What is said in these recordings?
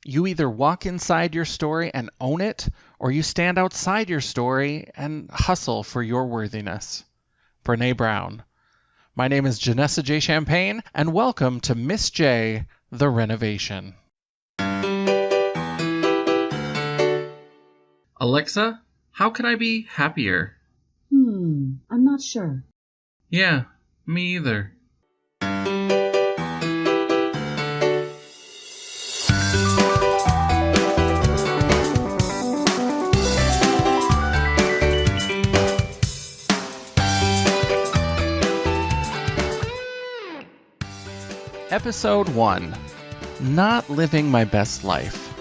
You either walk inside your story and own it, or you stand outside your story and hustle for your worthiness. Brene Brown. My name is Janessa J. Champagne, and welcome to Miss Jaye, the Renovation. Alexa, how can I be happier? I'm not sure. Yeah, me either. Episode 1. Not Living My Best Life.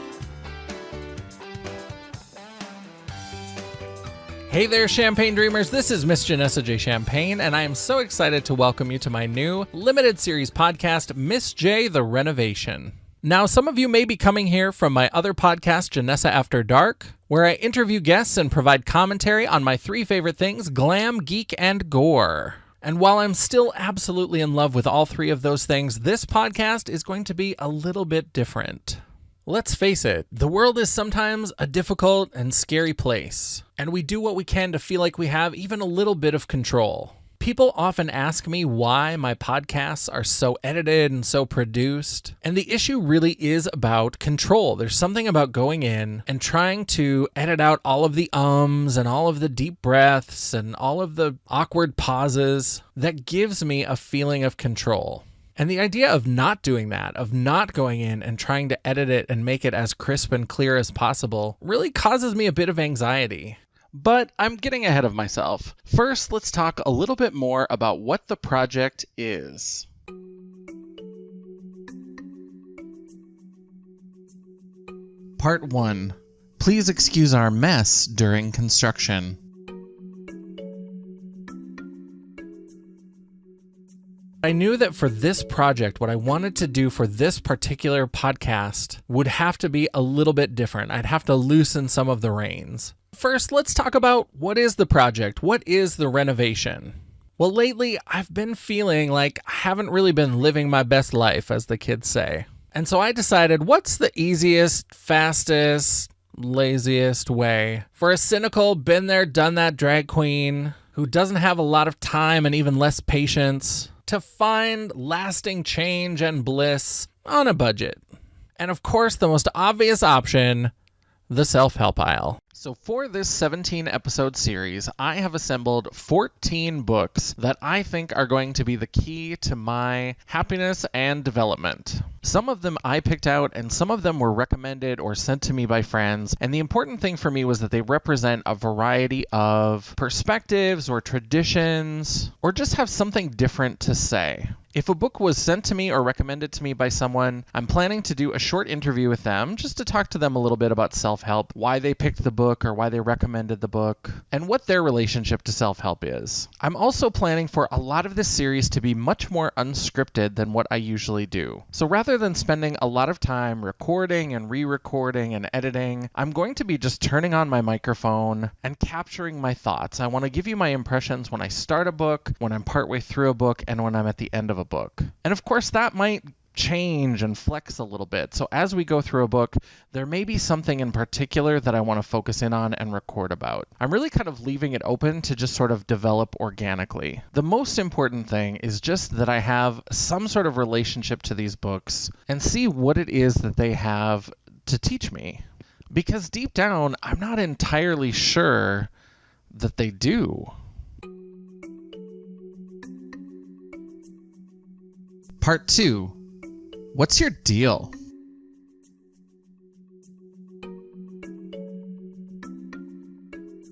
Hey there, Champagne Dreamers. This is Miss Janessa J. Champagne, and I am so excited to welcome you to my new limited series podcast, Miss Jaye, the Renovation. Now, some of you may be coming here from my other podcast, Janessa After Dark, where I interview guests and provide commentary on my 3 favorite things, glam, geek, and gore. And while I'm still absolutely in love with all 3 of those things, this podcast is going to be a little bit different. Let's face it, the world is sometimes a difficult and scary place, and we do what we can to feel like we have even a little bit of control. People often ask me why my podcasts are so edited and so produced, and the issue really is about control. There's something about going in and trying to edit out all of the ums and all of the deep breaths and all of the awkward pauses that gives me a feeling of control. And the idea of not doing that, of not going in and trying to edit it and make it as crisp and clear as possible, really causes me a bit of anxiety. But I'm getting ahead of myself. First, let's talk a little bit more about what the project is. Part 1. Please excuse our mess during construction. I knew that for this project, what I wanted to do for this particular podcast would have to be a little bit different. I'd have to loosen some of the reins. First, let's talk about what is the project? What is the renovation? Well, lately, I've been feeling like I haven't really been living my best life, as the kids say. And so I decided, what's the easiest, fastest, laziest way for a cynical, been there, done that drag queen who doesn't have a lot of time and even less patience to find lasting change and bliss on a budget? And of course, the most obvious option, the self-help aisle. So for this 17-episode series, I have assembled 14 books that I think are going to be the key to my happiness and development. Some of them I picked out, and some of them were recommended or sent to me by friends. And the important thing for me was that they represent a variety of perspectives or traditions, or just have something different to say. If a book was sent to me or recommended to me by someone, I'm planning to do a short interview with them just to talk to them a little bit about self-help, why they picked the book or why they recommended the book, and what their relationship to self-help is. I'm also planning for a lot of this series to be much more unscripted than what I usually do. So rather than spending a lot of time recording and re-recording and editing, I'm going to be just turning on my microphone and capturing my thoughts. I want to give you my impressions when I start a book, when I'm partway through a book, and when I'm at the end of a book. And of course, that might change and flex a little bit. So as we go through a book, there may be something in particular that I want to focus in on and record about. I'm really kind of leaving it open to just sort of develop organically. The most important thing is just that I have some sort of relationship to these books and see what it is that they have to teach me. Because deep down, I'm not entirely sure that they do. Part 2. What's your deal?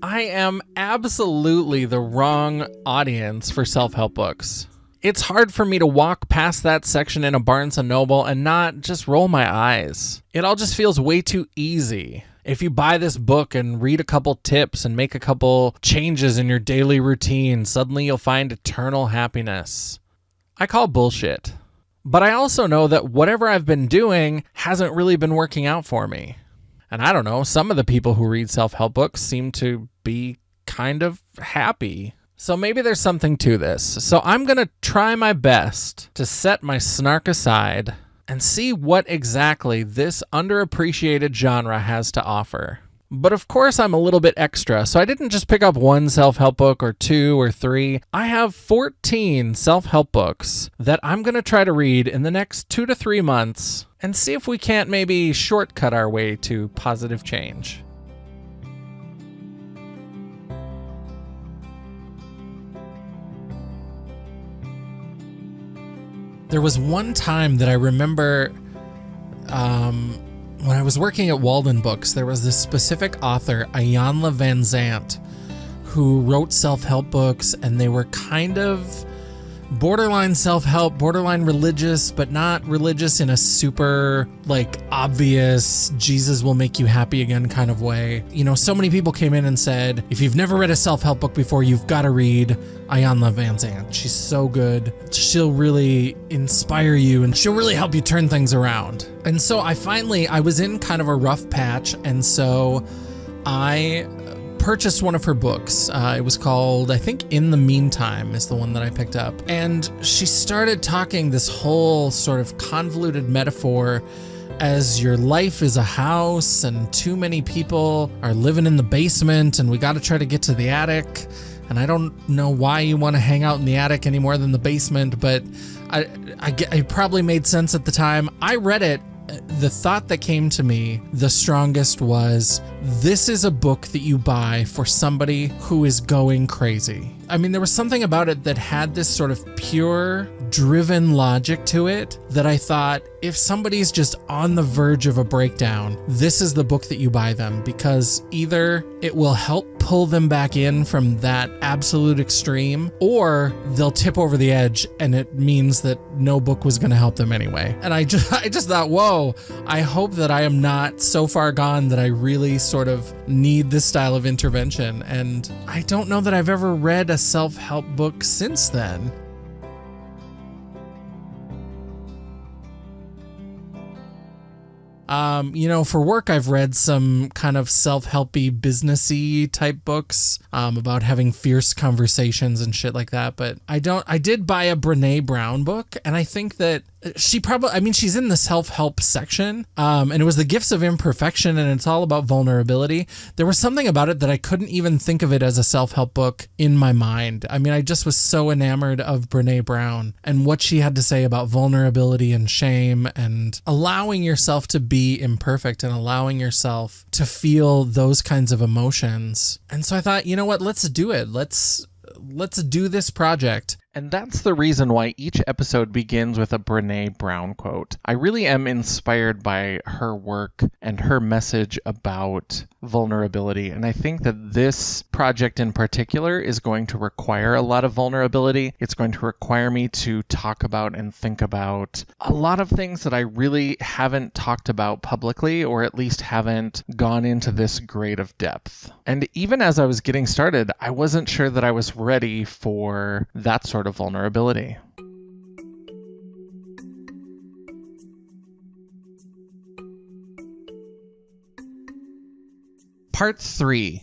I am absolutely the wrong audience for self-help books. It's hard for me to walk past that section in a Barnes & Noble and not just roll my eyes. It all just feels way too easy. If you buy this book and read a couple tips and make a couple changes in your daily routine, suddenly you'll find eternal happiness. I call bullshit. But I also know that whatever I've been doing hasn't really been working out for me. And I don't know, some of the people who read self-help books seem to be kind of happy. So maybe there's something to this. So I'm going to try my best to set my snark aside and see what exactly this underappreciated genre has to offer. But of course, I'm a little bit extra, so I didn't just pick up one self-help book or 2 or 3. I have 14 self-help books that I'm going to try to read in the next 2 to 3 months and see if we can't maybe shortcut our way to positive change. There was one time that I remember when I was working at Walden Books, there was this specific author, Iyanla Van Zandt, who wrote self-help books, and they were kind of borderline self-help, borderline religious, but not religious in a super, obvious, Jesus will make you happy again kind of way. You know, so many people came in and said, if you've never read a self-help book before, you've got to read Iyanla Van Zandt. She's so good. She'll really inspire you, and she'll really help you turn things around. And so I was in kind of a rough patch, and so I purchased one of her books. It was called, I think, In the Meantime is the one that I picked up. And she started talking this whole sort of convoluted metaphor as your life is a house and too mmany people are living in the basement and we got to try to get to the attic. And I don't know why you want to hang out in the attic any more than the basement, but it probably made sense at the time. I read it. The thought that came to me the strongest was, this is a book that you buy for somebody who is going crazy. I mean, there was something about it that had this sort of pure, driven logic to it that I thought, if somebody's just on the verge of a breakdown, this is the book that you buy them, because either it will help pull them back in from that absolute extreme, or they'll tip over the edge and it means that no book was going to help them anyway. And I just thought, whoa, I hope that I am not so far gone that I really sort of need this style of intervention. And I don't know that I've ever read a self-help book since then. For work, I've read some kind of self-helpy, businessy type books about having fierce conversations and shit like that. But I did buy a Brené Brown book, and I think that she's in the self-help section, and it was The Gifts of Imperfection, and it's all about vulnerability. There was something about it that I couldn't even think of it as a self-help book in my mind. I mean, I just was so enamored of Brené Brown and what she had to say about vulnerability and shame and allowing yourself to be imperfect and allowing yourself to feel those kinds of emotions. And so I thought, you know what, let's do it. Let's do this project. And that's the reason why each episode begins with a Brené Brown quote. I really am inspired by her work and her message about vulnerability. And I think that this project in particular is going to require a lot of vulnerability. It's going to require me to talk about and think about a lot of things that I really haven't talked about publicly, or at least haven't gone into this grade of depth. And even as I was getting started, I wasn't sure that I was ready for that sort of vulnerability. Part 3.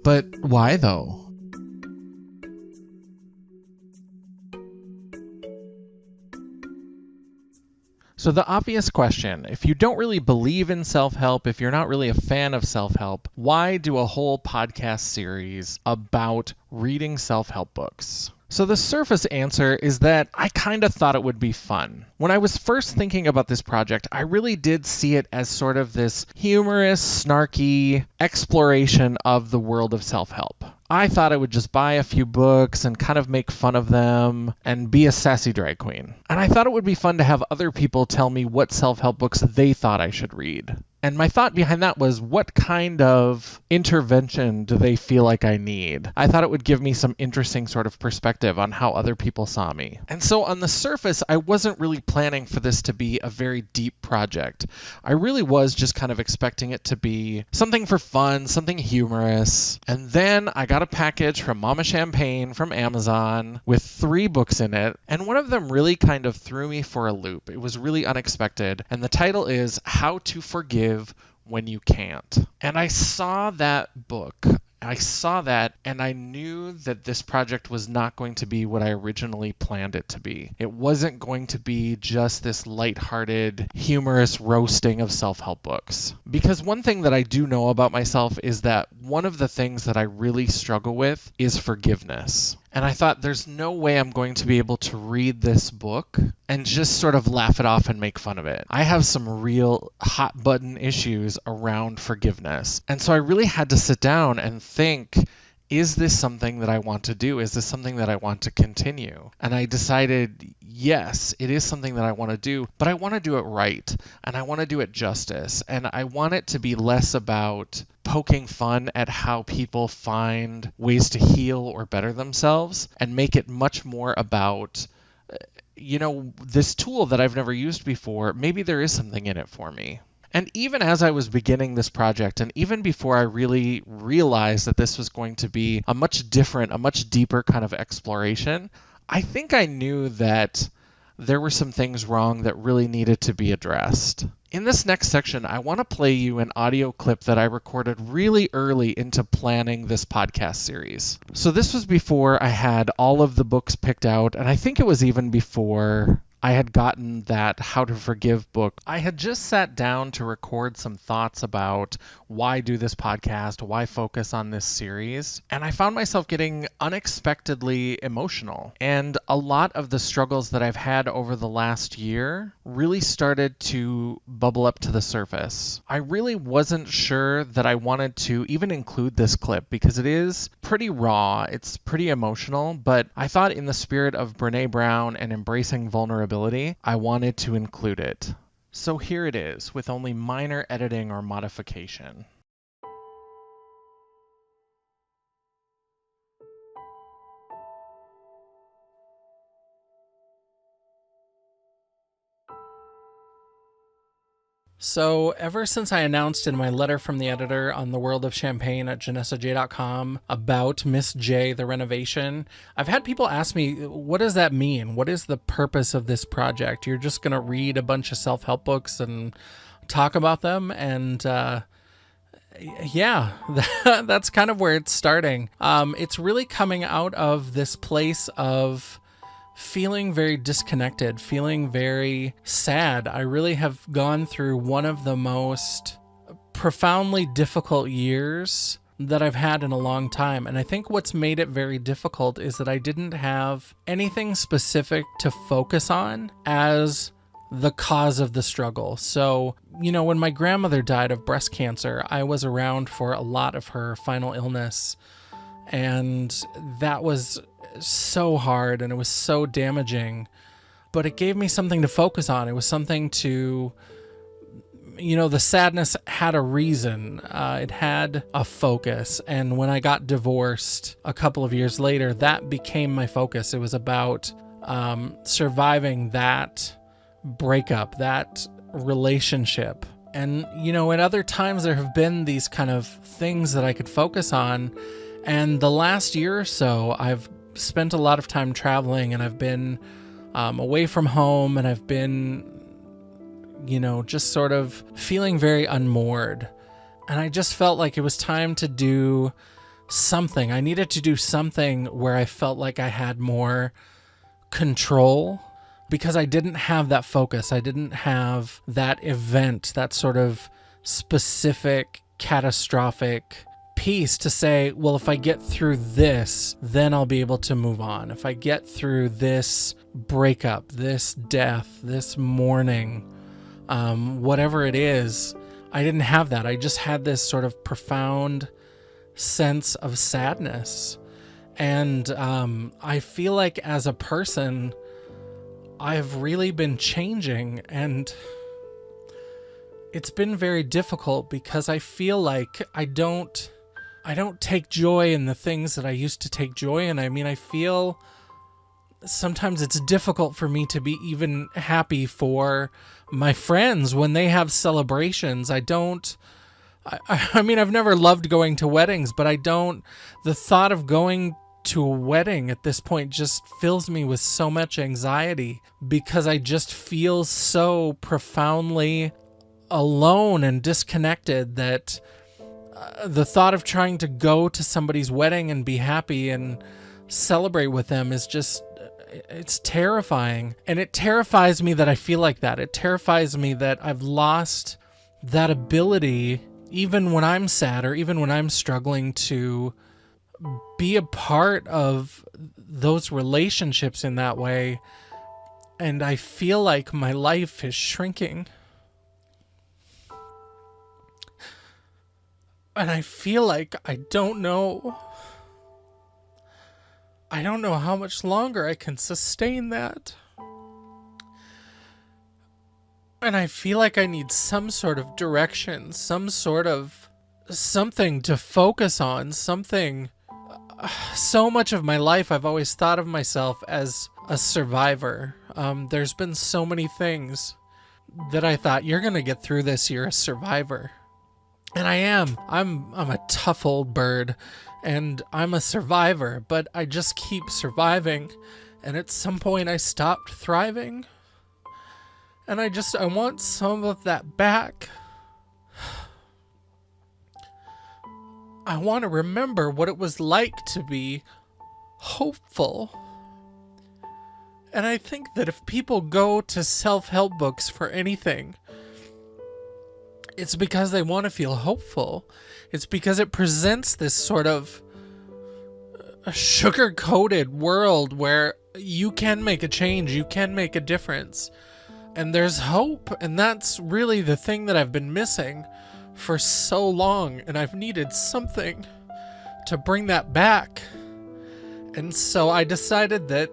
But why though? So the obvious question, if you don't really believe in self-help, if you're not really a fan of self-help, why do a whole podcast series about reading self-help books? So the surface answer is that I kind of thought it would be fun. When I was first thinking about this project, I really did see it as sort of this humorous, snarky exploration of the world of self-help. I thought I would just buy a few books and kind of make fun of them and be a sassy drag queen. And I thought it would be fun to have other people tell me what self-help books they thought I should read. And my thought behind that was, what kind of intervention do they feel like I need? I thought it would give me some interesting sort of perspective on how other people saw me. And so on the surface, I wasn't really planning for this to be a very deep project. I really was just kind of expecting it to be something for fun, something humorous. And then I got a package from Mama Champagne from Amazon with 3 books in it. And one of them really kind of threw me for a loop. It was really unexpected. And the title is How to Forgive When You Can't. And I saw that book I saw that and I knew that this project was not going to be what I originally planned it to be. It wasn't going to be just this lighthearted, humorous roasting of self-help books. Because one thing that I do know about myself is that one of the things that I really struggle with is forgiveness. And I thought there's no way I'm going to be able to read this book and just sort of laugh it off and make fun of it. I have some real hot button issues around forgiveness. And so I really had to sit down and think, is this something that I want to do? Is this something that I want to continue? And I decided, yes, it is something that I want to do, but I want to do it right. And I want to do it justice. And I want it to be less about poking fun at how people find ways to heal or better themselves and make it much more about, this tool that I've never used before. Maybe there is something in it for me. And even as I was beginning this project, and even before I really realized that this was going to be a much different, a much deeper kind of exploration, I think I knew that there were some things wrong that really needed to be addressed. In this next section, I want to play you an audio clip that I recorded really early into planning this podcast series. So this was before I had all of the books picked out, and I think it was even before I had gotten that How to Forgive book. I had just sat down to record some thoughts about why do this podcast, why focus on this series, and I found myself getting unexpectedly emotional. And a lot of the struggles that I've had over the last year really started to bubble up to the surface. I really wasn't sure that I wanted to even include this clip because it is pretty raw, it's pretty emotional, but I thought in the spirit of Brené Brown and embracing vulnerability, I wanted to include it. So here it is, with only minor editing or modification. So ever since I announced in my letter from the editor on the World of Champagne at janessaj.com about Miss Jaye, the renovation, I've had people ask me, what does that mean? What is the purpose of this project? You're just going to read a bunch of self-help books and talk about them? And yeah, that's kind of where it's starting. It's really coming out of this place of feeling very disconnected, feeling very sad. I really have gone through one of the most profoundly difficult years that I've had in a long time. And I think what's made it very difficult is that I didn't have anything specific to focus on as the cause of the struggle. So, when my grandmother died of breast cancer, I was around for a lot of her final illness. And that was so hard and it was so damaging, but it gave me something to focus on. It was something to, the sadness had a reason. It had a focus. And when I got divorced a couple of years later, that became my focus. It was about surviving that breakup, that relationship. And, at other times there have been these kind of things that I could focus on. And the last year or so, I've spent a lot of time traveling and I've been away from home and I've been, just sort of feeling very unmoored. And I just felt like it was time to do something. I needed to do something where I felt like I had more control because I didn't have that focus. I didn't have that event, that sort of specific, catastrophic piece to say, well, if I get through this, then I'll be able to move on. If I get through this breakup, this death, this mourning, whatever it is, I didn't have that. I just had this sort of profound sense of sadness. And I feel like as a person, I've really been changing, and it's been very difficult because I feel like I don't take joy in the things that I used to take joy in. I mean, I feel sometimes it's difficult for me to be even happy for my friends when they have celebrations. I mean, I've never loved going to weddings, but the thought of going to a wedding at this point just fills me with so much anxiety because I just feel so profoundly alone and disconnected that The thought of trying to go to somebody's wedding and be happy and celebrate with them is just, it's terrifying. And it terrifies me that I feel like that. It terrifies me that I've lost that ability, even when I'm sad or even when I'm struggling, to be a part of those relationships in that way. And I feel like my life is shrinking. And I feel like I don't know how much longer I can sustain that. And I feel like I need some sort of direction, some sort of something to focus on, something. So much of my life, I've always thought of myself as a survivor. There's been so many things that I thought, you're going to get through this, you're a survivor. And I am. I'm a tough old bird, and I'm a survivor, but I just keep surviving. And at some point I stopped thriving. And I want some of that back. I want to remember what it was like to be hopeful. And I think that if people go to self-help books for anything, it's because they want to feel hopeful. It's because it presents this sort of a sugar-coated world where you can make a change, you can make a difference, and there's hope. And that's really the thing that I've been missing for so long, and I've needed something to bring that back. And so I decided that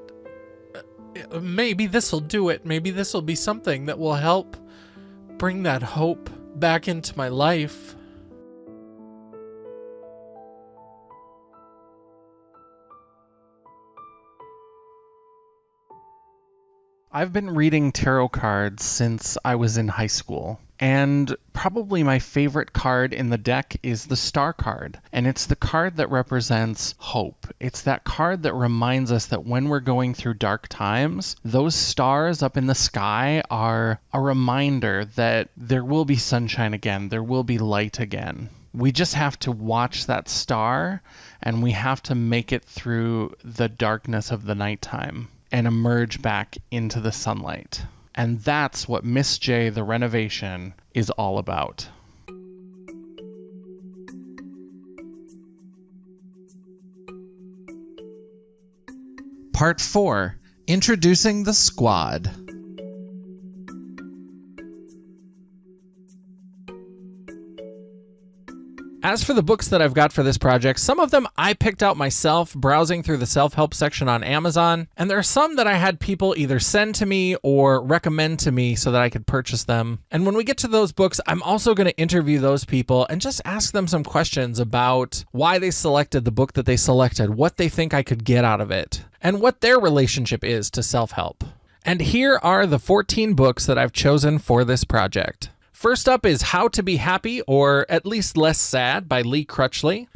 maybe this will do it. Maybe this will be something that will help bring that hope back into my life. I've been reading tarot cards since I was in high school, and probably my favorite card in the deck is the star card, and it's the card that represents hope. It's that card that reminds us that when we're going through dark times, those stars up in the sky are a reminder that there will be sunshine again, there will be light again. We just have to watch that star, and we have to make it through the darkness of the nighttime and emerge back into the sunlight. And that's what Miss Jaye, the Renovation, is all about. Part 4. Introducing the Squad. As for the books that I've got for this project, some of them I picked out myself browsing through the self-help section on Amazon, and there are some that I had people either send to me or recommend to me so that I could purchase them. And when we get to those books, I'm also going to interview those people and just ask them some questions about why they selected the book that they selected, what they think I could get out of it, and what their relationship is to self-help. And here are the 14 books that I've chosen for this project. First up is How to Be Happy, or At Least Less Sad, by Lee Crutchley.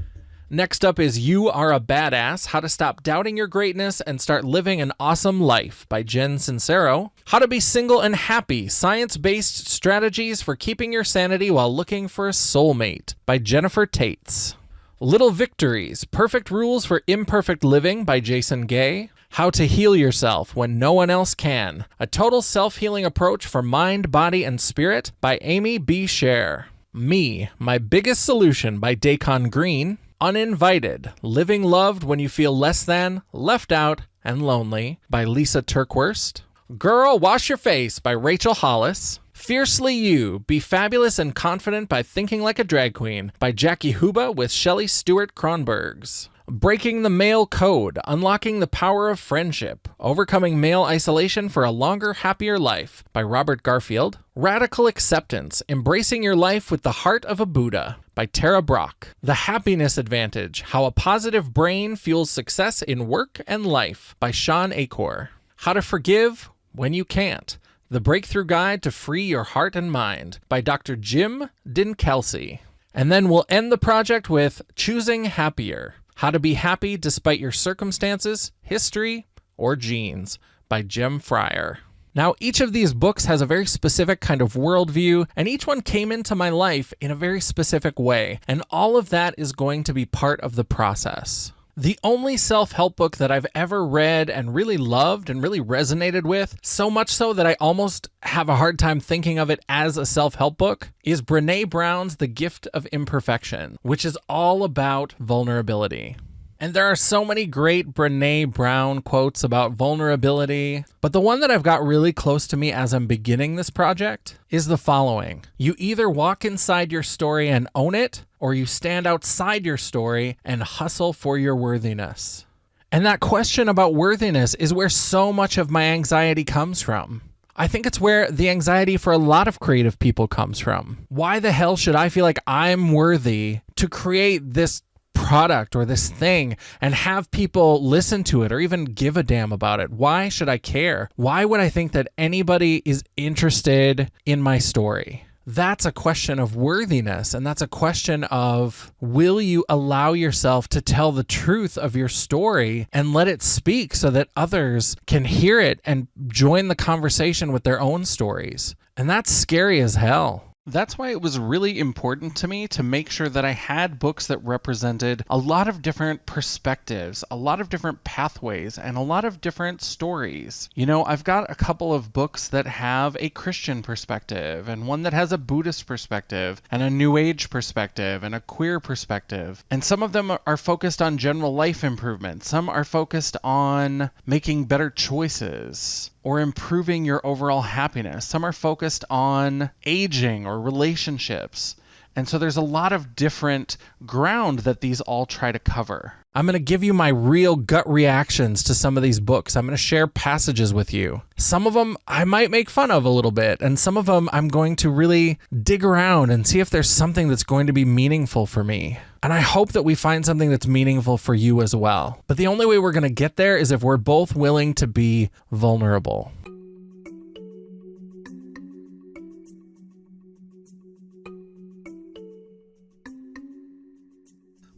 Next up is You Are a Badass, How to Stop Doubting Your Greatness and Start Living an Awesome Life, by Jen Sincero. How to Be Single and Happy, Science-Based Strategies for Keeping Your Sanity While Looking for a Soulmate, by Jennifer Tates. Little Victories, Perfect Rules for Imperfect Living, by Jason Gay. How to Heal Yourself When No One Else Can, A Total Self-Healing Approach for Mind, Body, and Spirit, by Amy B. Scher. Me, My Biggest Solution, by Dacon Green. Uninvited, Living Loved When You Feel Less Than, Left Out, and Lonely, by Lisa Turkwurst. Girl, Wash Your Face, by Rachel Hollis. Fiercely You, Be Fabulous and Confident by Thinking Like a Drag Queen, by Jackie Huba with Shelley Stewart Kronbergs. Breaking the Male Code, Unlocking the Power of Friendship, Overcoming Male Isolation for a Longer, Happier Life, by Robert Garfield. Radical Acceptance, Embracing Your Life with the Heart of a Buddha, by Tara Brock. The Happiness Advantage, How a Positive Brain Fuels Success in Work and Life, by Sean Acor. How to Forgive When You Can't, The Breakthrough Guide to Free Your Heart and Mind, by Dr. Jim Dinkelsey. And then we'll end the project with Choosing Happier, How to Be Happy Despite Your Circumstances, History, or Genes, by Jem Fryer. Now, each of these books has a very specific kind of worldview, and each one came into my life in a very specific way, and all of that is going to be part of the process. The only self-help book that I've ever read and really loved and really resonated with, so much so that I almost have a hard time thinking of it as a self-help book, is Brené Brown's The Gift of Imperfection, which is all about vulnerability. And there are so many great Brené Brown quotes about vulnerability, but the one that I've got really close to me as I'm beginning this project is the following. You either walk inside your story and own it, or you stand outside your story and hustle for your worthiness. And that question about worthiness is where so much of my anxiety comes from. I think it's where the anxiety for a lot of creative people comes from. Why the hell should I feel like I'm worthy to create this product or this thing and have people listen to it or even give a damn about it? Why should I care? Why would I think that anybody is interested in my story? That's a question of worthiness, and that's a question of, will you allow yourself to tell the truth of your story and let it speak so that others can hear it and join the conversation with their own stories? And that's scary as hell. That's why it was really important to me to make sure that I had books that represented a lot of different perspectives, a lot of different pathways, and a lot of different stories. You know, I've got a couple of books that have a Christian perspective, and one that has a Buddhist perspective, and a New Age perspective, and a queer perspective. And some of them are focused on general life improvement. Some are focused on making better choices or improving your overall happiness. Some are focused on aging or relationships. And so there's a lot of different ground that these all try to cover. I'm going to give you my real gut reactions to some of these books. I'm going to share passages with you. Some of them I might make fun of a little bit, and some of them I'm going to really dig around and see if there's something that's going to be meaningful for me. And I hope that we find something that's meaningful for you as well. But the only way we're going to get there is if we're both willing to be vulnerable.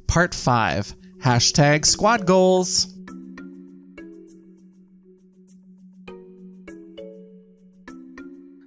Part 5. Hashtag squad goals.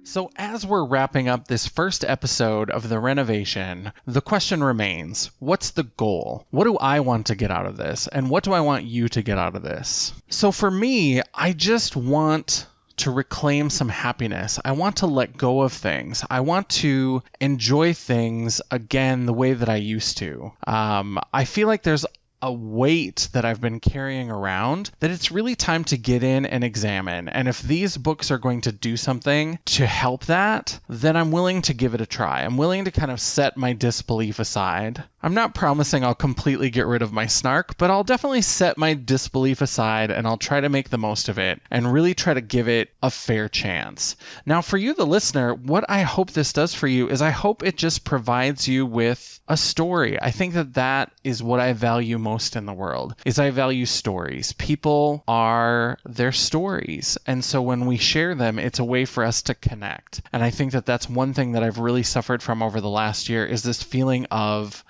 So as we're wrapping up this first episode of the renovation, the question remains, what's the goal? What do I want to get out of this? And what do I want you to get out of this? So for me, I just want to reclaim some happiness. I want to let go of things. I want to enjoy things again the way that I used to. I feel like there's a weight that I've been carrying around that it's really time to get in and examine. And if these books are going to do something to help that, then I'm willing to give it a try. I'm willing to kind of set my disbelief aside. I'm not promising I'll completely get rid of my snark, but I'll definitely set my disbelief aside and I'll try to make the most of it and really try to give it a fair chance. Now, for you, the listener, what I hope this does for you is I hope it just provides you with a story. I think that that is what I value most in the world, is I value stories. People are their stories. And so when we share them, it's a way for us to connect. And I think that that's one thing that I've really suffered from over the last year is this feeling of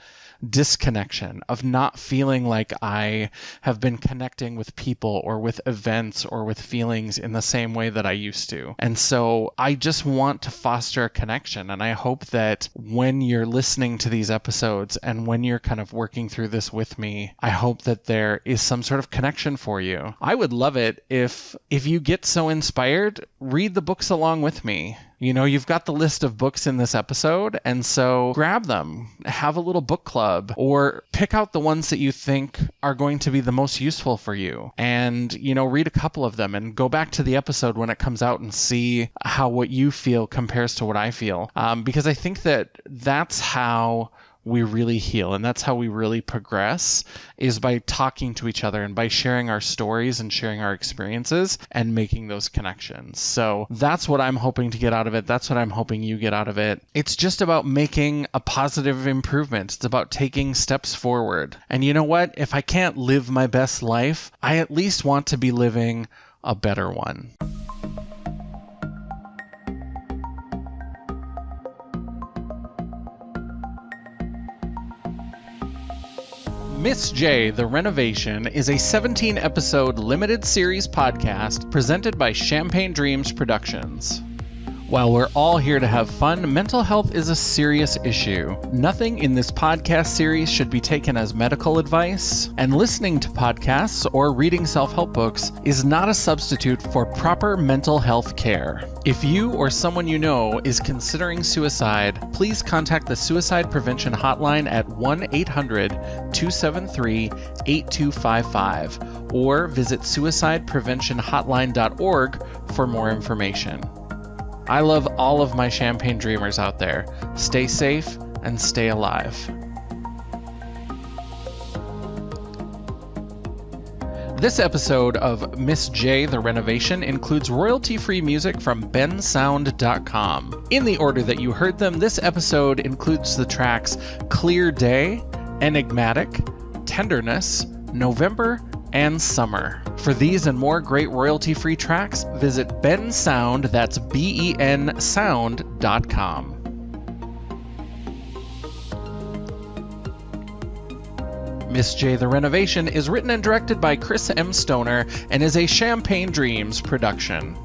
disconnection, of not feeling like I have been connecting with people or with events or with feelings in the same way that I used to. And so I just want to foster a connection. And I hope that when you're listening to these episodes and when you're kind of working through this with me, I hope that there is some sort of connection for you. I would love it if you get so inspired, read the books along with me. You know, you've got the list of books in this episode, and so grab them, have a little book club, or pick out the ones that you think are going to be the most useful for you. And, you know, read a couple of them and go back to the episode when it comes out and see how what you feel compares to what I feel. Because I think that that's how we really heal, and that's how we really progress, is by talking to each other and by sharing our stories and sharing our experiences and making those connections. So that's what I'm hoping to get out of it. That's what I'm hoping you get out of it. It's just about making a positive improvement. It's about taking steps forward. And you know what? If I can't live my best life, I at least want to be living a better one. Miss Jaye, The Renovation is a 17-episode limited series podcast presented by Champagne Dreams Productions. While we're all here to have fun, mental health is a serious issue. Nothing in this podcast series should be taken as medical advice, and listening to podcasts or reading self-help books is not a substitute for proper mental health care. If you or someone you know is considering suicide, please contact the Suicide Prevention Hotline at 1-800-273-8255 or visit suicidepreventionhotline.org for more information. I love all of my Champagne Dreamers out there. Stay safe and stay alive. This episode of Miss Jaye, The Renovation includes royalty-free music from bensound.com. In the order that you heard them, this episode includes the tracks Clear Day, Enigmatic, Tenderness, November, and Summer. For these and more great royalty-free tracks, visit bensound, that's BEN sound.com. Miss Jaye, The Renovation is written and directed by Chris M. Stoner and is a Champagne Dreams production.